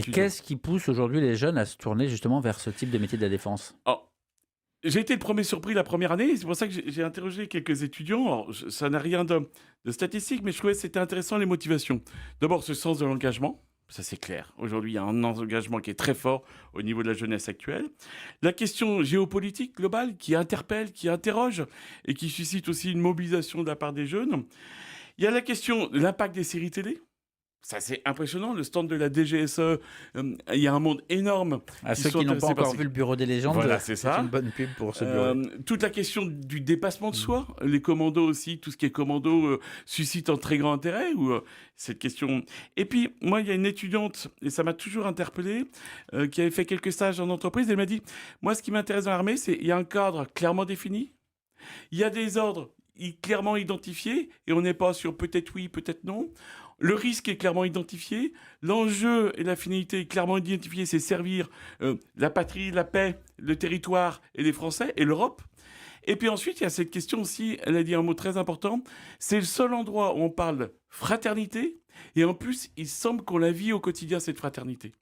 Et Toujours. qu'est-ce qui pousse aujourd'hui les jeunes à se tourner justement vers ce type de métier de la défense? Alors, j'ai été le premier surpris la première année, c'est pour ça que j'ai interrogé quelques étudiants. Alors, ça n'a rien de statistique, mais je trouvais que c'était intéressant les motivations. D'abord, ce sens de l'engagement, ça c'est clair. Aujourd'hui, il y a un engagement qui est très fort au niveau de la jeunesse actuelle. La question géopolitique globale qui interpelle, qui interroge et qui suscite aussi une mobilisation de la part des jeunes. Il y a la question de l'impact des séries télé. Ça, c'est impressionnant. Le stand de la DGSE, il y a un monde énorme À qui ceux sont qui n'ont pas intéressés par encore ces... vu le Bureau des légendes, Voilà, c'est c'est une ça. bonne pub pour ce bureau. Toute la question du dépassement de Mmh. soi, les commandos aussi, tout ce qui est commando suscite un très grand intérêt ou cette question. Et puis moi, il y a une étudiante et ça m'a toujours interpellé qui avait fait quelques stages en entreprise. Elle m'a dit, moi, ce qui m'intéresse dans l'armée, c'est il y a un cadre clairement défini, il y a des ordres clairement identifiés et on n'est pas sur peut-être oui, peut-être non. Le risque est clairement identifié, l'enjeu et la finalité est clairement identifiée, c'est servir la patrie, la paix, le territoire et les Français et l'Europe. Et puis ensuite, il y a cette question aussi, elle a dit un mot très important, c'est le seul endroit où on parle fraternité et en plus, il semble qu'on la vit au quotidien, cette fraternité.